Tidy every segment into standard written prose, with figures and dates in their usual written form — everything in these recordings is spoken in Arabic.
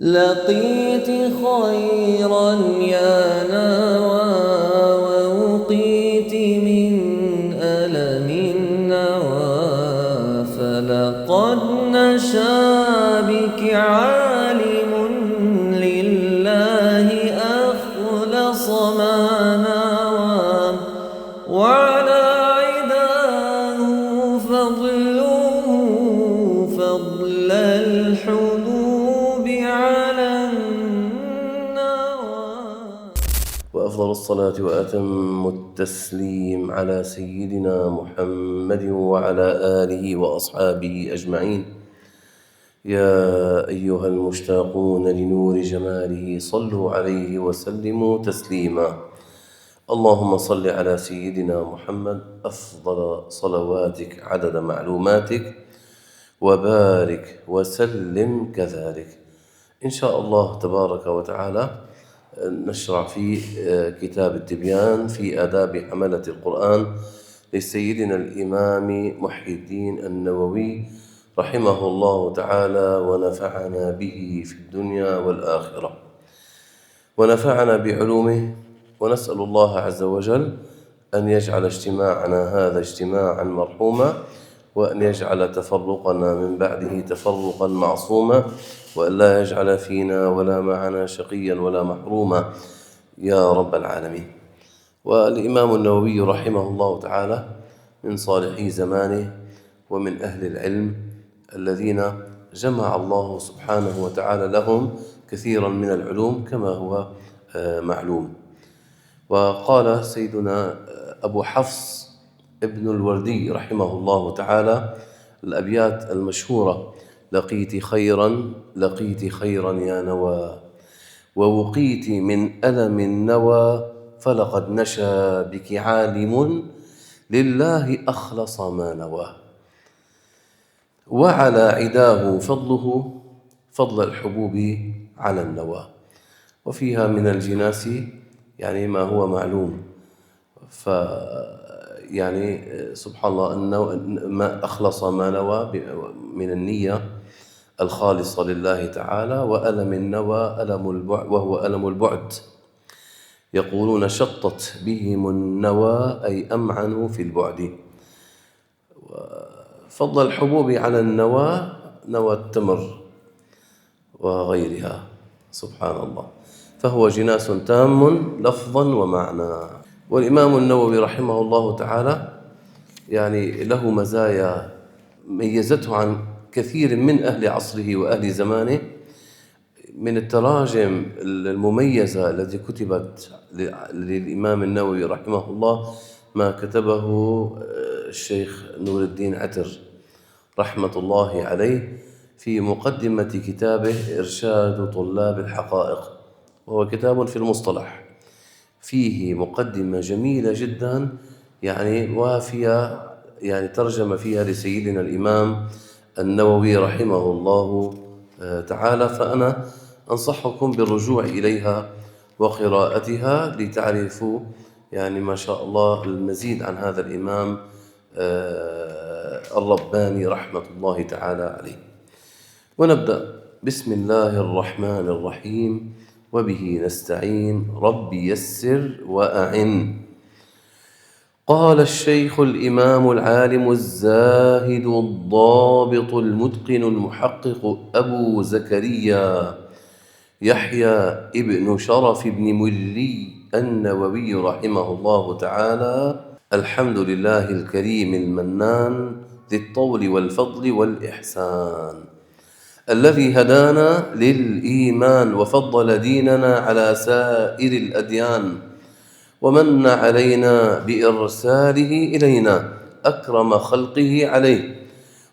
لقيت خيرا يا نوى ووقيت من ألم النوى فلقد نشا بك عالم لله أخلص ما نوى وعلى عداه فضله فضل الحبوب على النوى. وأفضل الصلاة وأتم التسليم على سيدنا محمد وعلى آله وأصحابه أجمعين. يا أيها المشتاقون لنور جماله صلوا عليه وسلموا تسليما. اللهم صل على سيدنا محمد أفضل صلواتك عدد معلوماتك وبارك وسلم كذلك. إن شاء الله تبارك وتعالى نشرع في كتاب التبيان في آداب حملة القرآن لسيدنا الإمام محي الدين النووي رحمه الله تعالى ونفعنا به في الدنيا والآخرة ونفعنا بعلومه، ونسأل الله عز وجل أن يجعل اجتماعنا هذا اجتماعا مرحوما، وأن يجعل تفرقنا من بعده تفرقا معصوما، وأن لا يجعل فينا ولا معنا شقيا ولا محروما يا رب العالمين. والإمام النووي رحمه الله تعالى من صالحي زمانه ومن أهل العلم الذين جمع الله سبحانه وتعالى لهم كثيرا من العلوم كما هو معلوم. وقال سيدنا أبو حفص ابن الوردي رحمه الله تعالى الأبيات المشهورة: لقيت خيرا يا نوى ووقيت من ألم النوى فلقد نشا بك عالم لله أخلص ما نوى وعلى عداه فضله فضل الحبوب على النوى. وفيها من الجناس يعني ما هو معلوم، يعني سبحان الله أنه ما أخلص ما نوى من النية الخالصة لله تعالى. وألم النوى وهو ألم البعد، يقولون شطت بهم النوى أي أمعنوا في البعد. فضل الحبوب على النوى نوى التمر وغيرها سبحان الله، فهو جناس تام لفظا ومعنى. والإمام النووي رحمه الله تعالى يعني له مزايا ميزته عن كثير من أهل عصره وأهل زمانه. من التراجم المميزة التي كتبت للإمام النووي رحمه الله ما كتبه الشيخ نور الدين عتر رحمة الله عليه في مقدمة كتابه إرشاد طلاب الحقائق، وهو كتاب في المصطلح، فيه مقدمة جميلة جدا يعني وافية، يعني ترجم فيها لسيدنا الإمام النووي رحمه الله تعالى. فأنا أنصحكم بالرجوع إليها وقراءتها لتعرفوا يعني ما شاء الله المزيد عن هذا الإمام الرباني رحمة الله تعالى عليه. ونبدأ. بسم الله الرحمن الرحيم وبه نستعين رب يسر وأعن. قال الشيخ الإمام العالم الزاهد الضابط المتقن المحقق أبو زكريا يحيى ابن شرف بن ملي النووي رحمه الله تعالى: الحمد لله الكريم المنان ذي الطول والفضل والإحسان الذي هدانا للإيمان وفضل ديننا على سائر الأديان، ومن علينا بإرساله إلينا أكرم خلقه عليه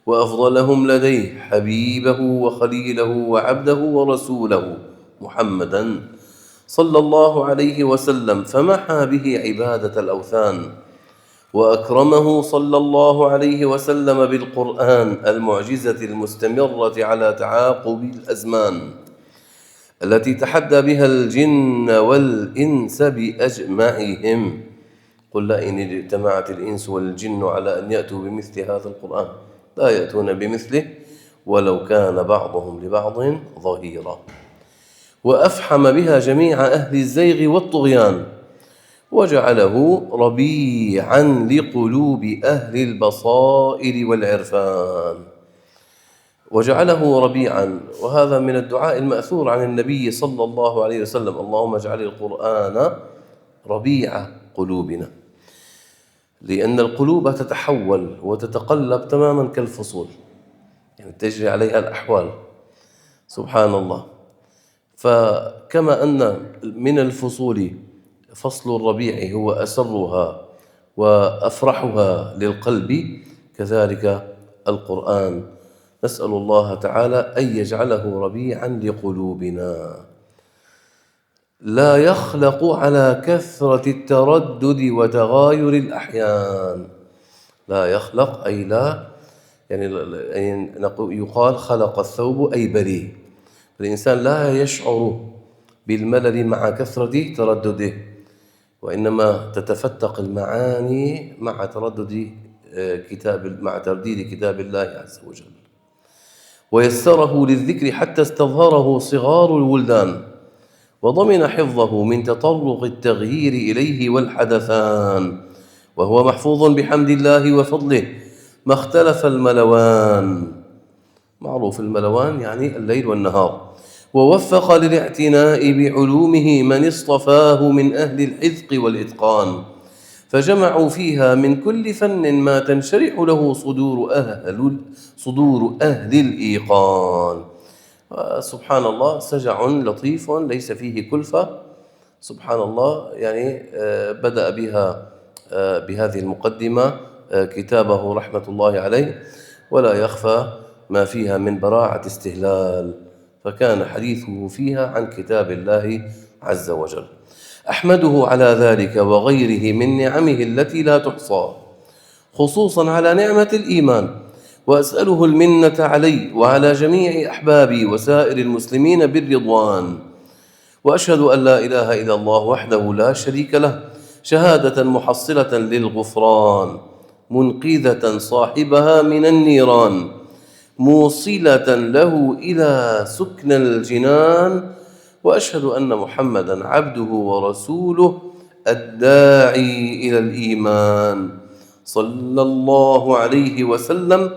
وأفضلهم لديه حبيبه وخليله وعبده ورسوله محمدًا صلى الله عليه وسلم، فمحى به عبادة الأوثان، وأكرمه صلى الله عليه وسلم بالقرآن المعجزة المستمرة على تعاقب الأزمان التي تحدى بها الجن والإنس بأجمعهم. قل لئن اجتمعت الإنس والجن على أن يأتوا بمثل هذا القرآن لا يأتون بمثله ولو كان بعضهم لبعض ظهيرا. وأفحم بها جميع أهل الزيغ والطغيان، وجعله ربيعا لقلوب أهل البصائر والعرفان. وجعله ربيعا، وهذا من الدعاء المأثور عن النبي صلى الله عليه وسلم: اللهم اجعل القرآن ربيع قلوبنا. لأن القلوب تتحول وتتقلب تماما كالفصول، يعني تجري عليها الأحوال، سبحان الله. فكما أن من الفصول فصل الربيع هو أسرها وأفرحها للقلب، كذلك القرآن نسأل الله تعالى أن يجعله ربيعا لقلوبنا، لا يخلق على كثرة التردد وتغاير الأحيان. لا يخلق أي لا، يعني يقال خلق الثوب أي بليه. الإنسان لا يشعر بالملل مع كثرة تردده، وإنما تتفتق المعاني مع ترديد كتاب الله عز وجل. ويسره للذكر حتى استظهره صغار الولدان، وضمن حفظه من تطرق التغيير إليه والحدثان، وهو محفوظ بحمد الله وفضله ما اختلف الملوان. معروف الملوان يعني الليل والنهار. ووفق للاعتناء بعلومه من اصطفاه من أهل الحذق والإتقان، فجمعوا فيها من كل فن ما تنشرح له صدور أهل الإيقان. سبحان الله، سجع لطيف ليس فيه كلفة. سبحان الله، يعني بدأ بهذه المقدمة كتابه رحمة الله عليه، ولا يخفى ما فيها من براعة استهلال، فكان حديثه فيها عن كتاب الله عز وجل. أحمده على ذلك وغيره من نعمه التي لا تحصى، خصوصا على نعمة الإيمان، وأسأله المنة علي وعلى جميع أحبابي وسائر المسلمين بالرضوان. وأشهد أن لا إله إلا الله وحده لا شريك له، شهادة محصلة للغفران، منقذة صاحبها من النيران، موصلة له إلى سكن الجنان. وأشهد أن محمدًا عبده ورسوله الداعي إلى الإيمان، صلى الله عليه وسلم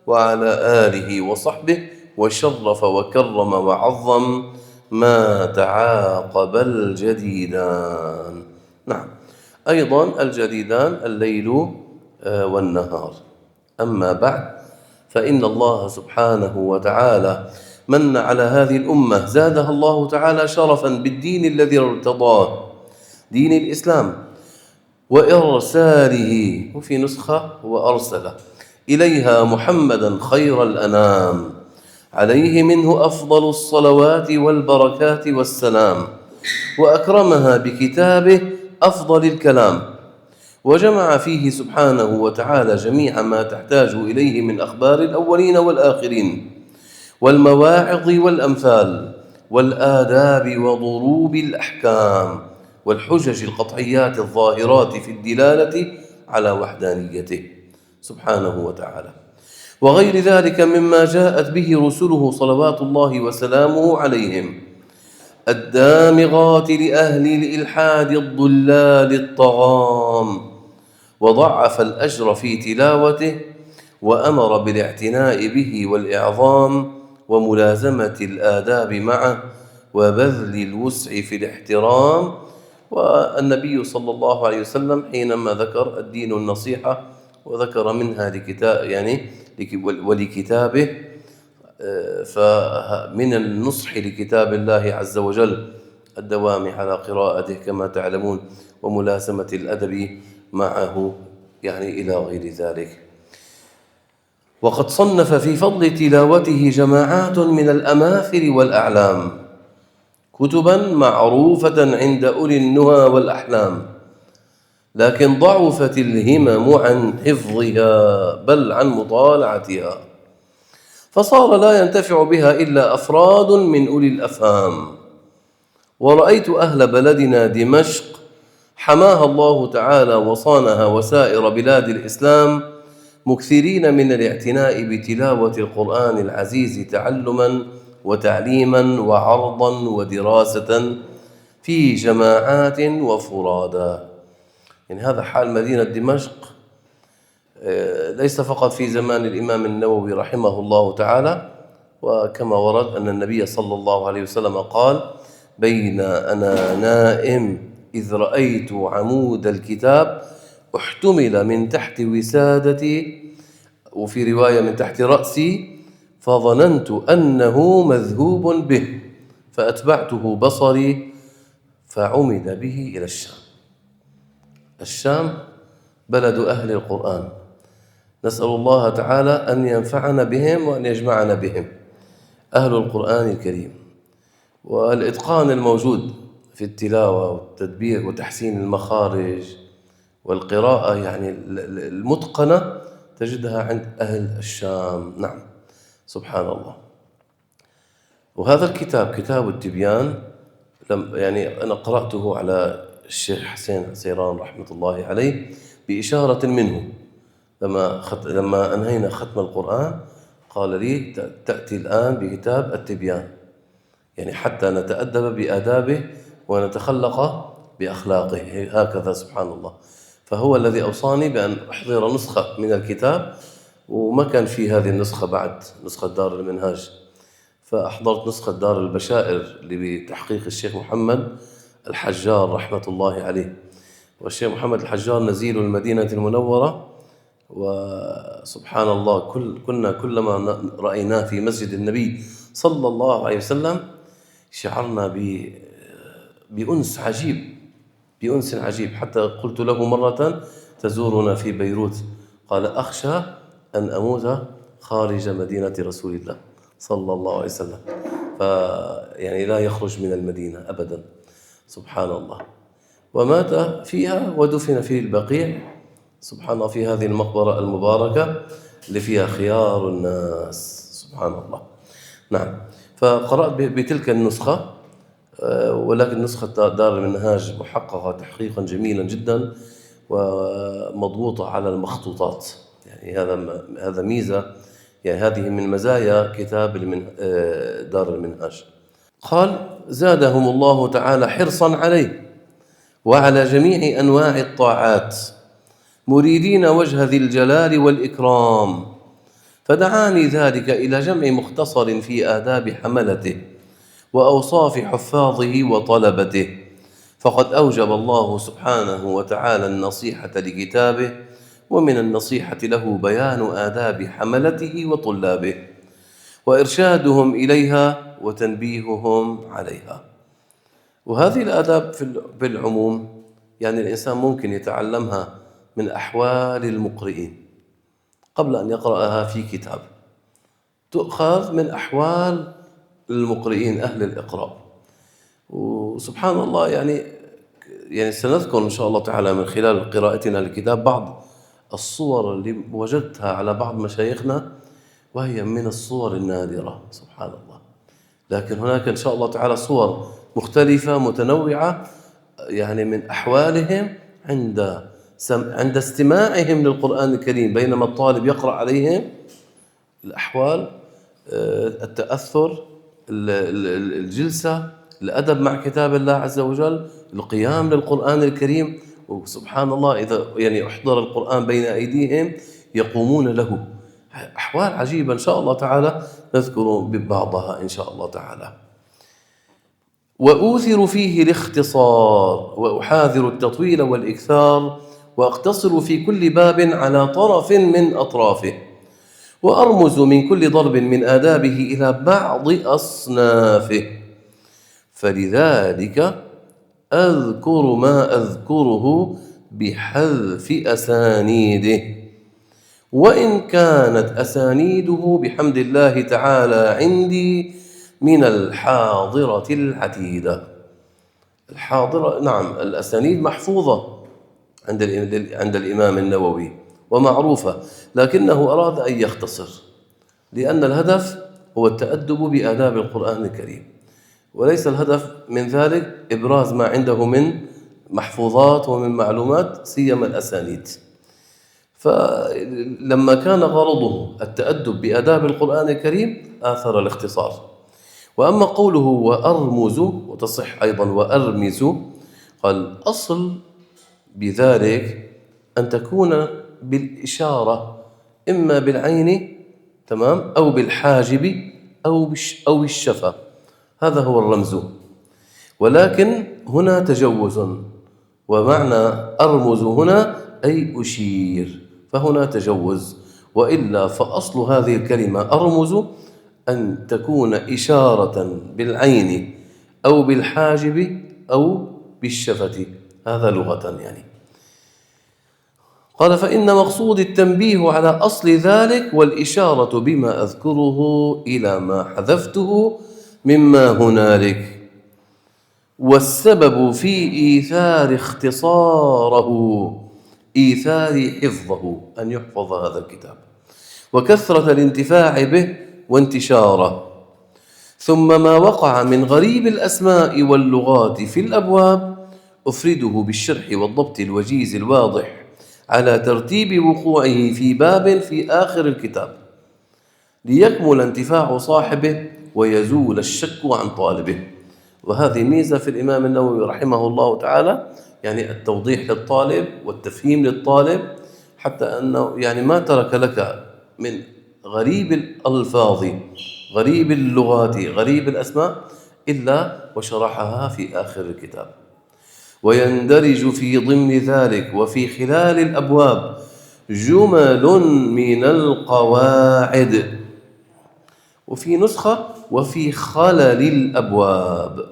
وعلى آله وصحبه، وشرف وكرم وعظم ما تعاقب الجديدان. نعم، أيضا الجديدان الليل والنهار. أما بعد، فإن الله سبحانه وتعالى من على هذه الأمة زادها الله تعالى شرفا بالدين الذي ارتضاه، دين الإسلام، وإرساله، وفي نسخة وأرسله إليها محمدا خير الأنام، عليه منه أفضل الصلوات والبركات والسلام، وأكرمها بكتابه أفضل الكلام، وجمع فيه سبحانه وتعالى جميع ما تحتاج إليه من أخبار الأولين والآخرين، والمواعظ والأمثال، والآداب وضروب الأحكام، والحجج القطعيات الظاهرات في الدلالة على وحدانيته سبحانه وتعالى، وغير ذلك مما جاءت به رسله صلوات الله وسلامه عليهم، الدامغات لأهل الإلحاد الضلال الطغام، وضعف الأجر في تلاوته، وأمر بالاعتناء به والإعظام، وملازمة الآداب معه، وبذل الوسع في الاحترام. والنبي صلى الله عليه وسلم حينما ذكر الدين النصيحة، وذكر منها ولكتابه، فمن النصح لكتاب الله عز وجل الدوام على قراءته كما تعلمون، وملازمة الأدب معه، يعني إلى غير ذلك. وقد صنف في فضل تلاوته جماعات من الأماثل والأعلام كتبا معروفة عند أولي النهى والأحلام، لكن ضعفت الهمم عن حفظها بل عن مطالعتها، فصار لا ينتفع بها إلا أفراد من أولي الأفهام. ورأيت أهل بلدنا دمشق حماها الله تعالى وصانها وسائر بلاد الإسلام مكثرين من الاعتناء بتلاوة القرآن العزيز تعلما وتعليما وعرضا ودراسة في جماعات وفرادا. يعني هذا حال مدينة دمشق، ليس فقط في زمان الإمام النووي رحمه الله تعالى، وكما ورد أن النبي صلى الله عليه وسلم قال: بين أنا نائم إذ رأيت عمود الكتاب احتمل من تحت وسادتي، وفي رواية من تحت رأسي، فظننت أنه مذهوب به فأتبعته بصري فعمد به إلى الشام. الشام بلد أهل القرآن، نسأل الله تعالى أن ينفعنا بهم وأن يجمعنا بهم، أهل القرآن الكريم. والإتقان الموجود في التلاوة والتدبير وتحسين المخارج والقراءة يعني المتقنة تجدها عند أهل الشام. نعم، سبحان الله. وهذا الكتاب كتاب التبيان يعني أنا قرأته على الشيخ حسين عسيران رحمة الله عليه بإشارة منه، لما أنهينا ختم القرآن قال لي: تأتي الآن بكتاب التبيان، يعني حتى نتأدب بآدابه ونتخلق بأخلاقه، هكذا سبحان الله. فهو الذي أوصاني بأن أحضر نسخة من الكتاب، وما كان في هذه النسخة بعد، نسخة دار المنهاج، فأحضرت نسخة دار البشائر اللي بتحقيق الشيخ محمد الحجار رحمة الله عليه. والشيخ محمد الحجار نزيل المدينة المنورة، وسبحان الله كلما رأيناه في مسجد النبي صلى الله عليه وسلم شعرنا بأنس عجيب، حتى قلت له مرة: تزورنا في بيروت؟ قال: أخشى أن أموت خارج مدينة رسول الله صلى الله عليه وسلم، يعني لا يخرج من المدينة أبدا، سبحان الله. ومات فيها ودفن في البقيع، سبحان الله، في هذه المقبرة المباركة اللي فيها خيار الناس، سبحان الله. نعم، فقرأت بتلك النسخة، ولكن نسخة دار المنهاج محققة تحقيقا جميلا جدا ومضبوطة على المخطوطات، يعني هذا ميزة، يعني هذه من مزايا كتاب دار المنهاج. قال: زادهم الله تعالى حرصا عليه وعلى جميع أنواع الطاعات، مريدين وجه ذي الجلال والإكرام، فدعاني ذلك إلى جمع مختصر في آداب حملته وأوصاف حفاظه وطلبته، فقد أوجب الله سبحانه وتعالى النصيحة لكتابه، ومن النصيحة له بيان آداب حملته وطلابه وإرشادهم إليها وتنبيههم عليها. وهذه الآداب بالعموم يعني الإنسان ممكن يتعلمها من أحوال المقرئين قبل أن يقرأها في كتاب، تؤخذ من أحوال المقرئين أهل الإقراء. وسبحان الله يعني سنذكر إن شاء الله تعالى من خلال قراءتنا للكتاب بعض الصور اللي وجدتها على بعض مشايخنا، وهي من الصور النادرة، سبحان الله. لكن هناك إن شاء الله تعالى صور مختلفة متنوعة، يعني من أحوالهم عند استماعهم للقرآن الكريم بينما الطالب يقرأ عليهم، الأحوال، التأثر، الجلسة، الأدب مع كتاب الله عز وجل، القيام للقرآن الكريم. وسبحان الله إذا يعني أحضر القرآن بين أيديهم يقومون له، أحوال عجيبة إن شاء الله تعالى نذكر ببعضها إن شاء الله تعالى. وأوثر فيه الاختصار وأحاذر التطويل والإكثار، وأقتصر في كل باب على طرف من أطرافه، وأرمز من كل ضرب من آدابه إلى بعض أصنافه، فلذلك أذكر ما أذكره بحذف أسانيده، وإن كانت أسانيده بحمد الله تعالى عندي من الحاضرة العتيدة. الحاضرة، نعم، الأسانيد محفوظة عند الإمام النووي ومعروفة، لكنه أراد أن يختصر، لأن الهدف هو التأدب بآداب القرآن الكريم، وليس الهدف من ذلك إبراز ما عنده من محفوظات ومن معلومات، سيما الأسانيد. فلما كان غرضه التأدب بآداب القرآن الكريم آثر الاختصار. وأما قوله وأرمز، وتصح أيضا وأرمز، قال أصل بذلك أن تكون بالإشارة، إما بالعين تمام أو بالحاجب أو بالشفة، هذا هو الرمز. ولكن هنا تجوز، ومعنى أرمز هنا أي أشير، فهنا تجوز. وإلا فأصل هذه الكلمة أرمز أن تكون إشارة بالعين أو بالحاجب أو بالشفة، هذا لغة يعني. قال فإن مقصود التنبيه على أصل ذلك والإشارة بما أذكره إلى ما حذفته مما هنالك، والسبب في إيثار اختصاره، إيثار حفظه، أن يحفظ هذا الكتاب، وكثرة الانتفاع به وانتشاره. ثم ما وقع من غريب الأسماء واللغات في الأبواب أفرده بالشرح والضبط الوجيز الواضح على ترتيب وقوعه في باب في آخر الكتاب، ليكمل انتفاع صاحبه ويزول الشك عن طالبه. وهذه ميزة في الإمام النووي رحمه الله تعالى، يعني التوضيح للطالب والتفهيم للطالب، حتى أنه يعني ما ترك لك من غريب الألفاظ، غريب اللغات، غريب الأسماء إلا وشرحها في آخر الكتاب. ويندرج في ضمن ذلك وفي خلال الأبواب جمل من القواعد، وفي نسخة وفي خلل الأبواب،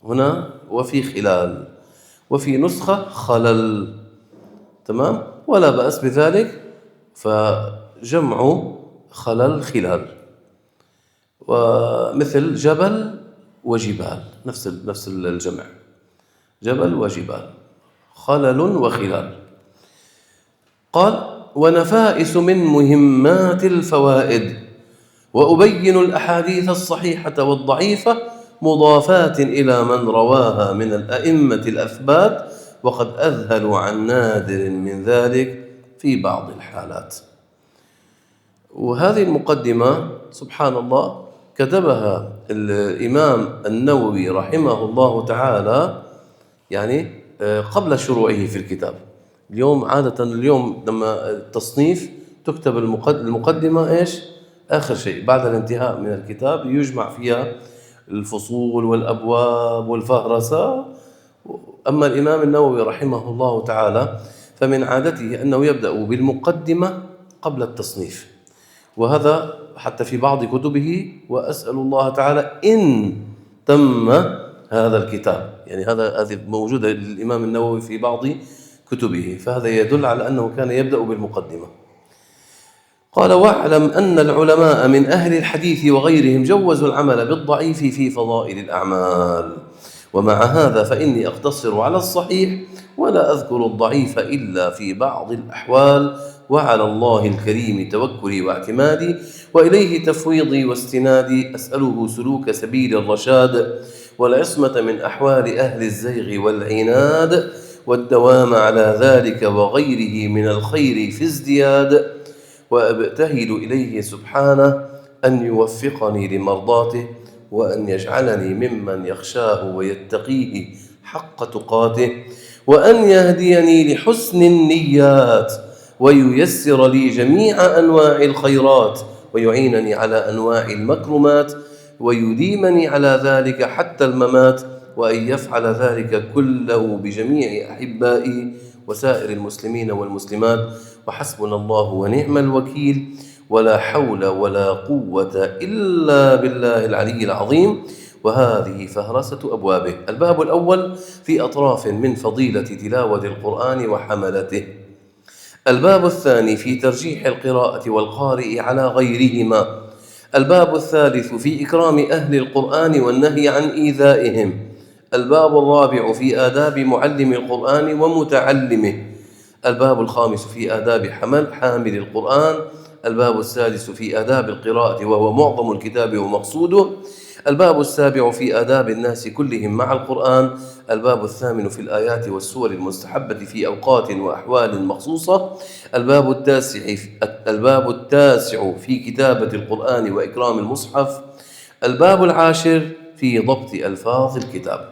هنا وفي خلال، وفي نسخة خلل، تمام، ولا بأس بذلك، فجمع خلل خلال، ومثل جبل وجبال، نفس الجمع، جبل وجبال، خلل وخلال. قال ونفائس من مهمات الفوائد، وأبين الأحاديث الصحيحة والضعيفة مضافات إلى من رواها من الأئمة الأثبات، وقد أذهلوا عن نادر من ذلك في بعض الحالات. وهذه المقدمة سبحان الله كتبها الإمام النووي رحمه الله تعالى يعني قبل شروعه في الكتاب. اليوم عادة لما التصنيف تكتب المقدمة إيش؟ آخر شيء بعد الانتهاء من الكتاب يجمع فيها الفصول والأبواب والفهرسة. أما الإمام النووي رحمه الله تعالى فمن عادته أنه يبدأ بالمقدمة قبل التصنيف، وهذا حتى في بعض كتبه، وأسأل الله تعالى إن تم هذا الكتاب، يعني هذه موجودة للإمام النووي في بعض كتبه، فهذا يدل على أنه كان يبدأ بالمقدمة. قال واعلم أن العلماء من أهل الحديث وغيرهم جوزوا العمل بالضعيف في فضائل الأعمال، ومع هذا فإني أقتصر على الصحيح ولا أذكر الضعيف إلا في بعض الأحوال، وعلى الله الكريم توكلي واعتمادي، وإليه تفويضي واستنادي، أسأله سلوك سبيل الرشاد والعصمة من أحوال أهل الزيغ والعناد، والدوام على ذلك وغيره من الخير في ازدياد، وأبتهل إليه سبحانه أن يوفقني لمرضاته، وأن يجعلني ممن يخشاه ويتقيه حق تقاته، وأن يهديني لحسن النيات، وييسر لي جميع أنواع الخيرات، ويعينني على أنواع المكرمات، ويديمني على ذلك حتى الممات، وأن يفعل ذلك كله بجميع أحبائي وسائر المسلمين والمسلمات، وحسبنا الله ونعم الوكيل، ولا حول ولا قوة إلا بالله العلي العظيم. وهذه فهرسة أبوابه. الباب الأول في أطراف من فضيلة تلاوة القرآن وحملته. الباب الثاني في ترجيح القراءة والقارئ على غيرهما. الباب الثالث في إكرام أهل القرآن والنهي عن إيذائهم. الباب الرابع في آداب معلم القرآن ومتعلمه. الباب الخامس في آداب حامل القرآن. الباب السادس في آداب القراءة وهو معظم الكتاب ومقصوده. الباب السابع في آداب الناس كلهم مع القرآن. الباب الثامن في الآيات والسور المستحبة في أوقات وأحوال مخصوصة. الباب التاسع في كتابة القرآن وإكرام المصحف. الباب العاشر في ضبط ألفاظ الكتاب.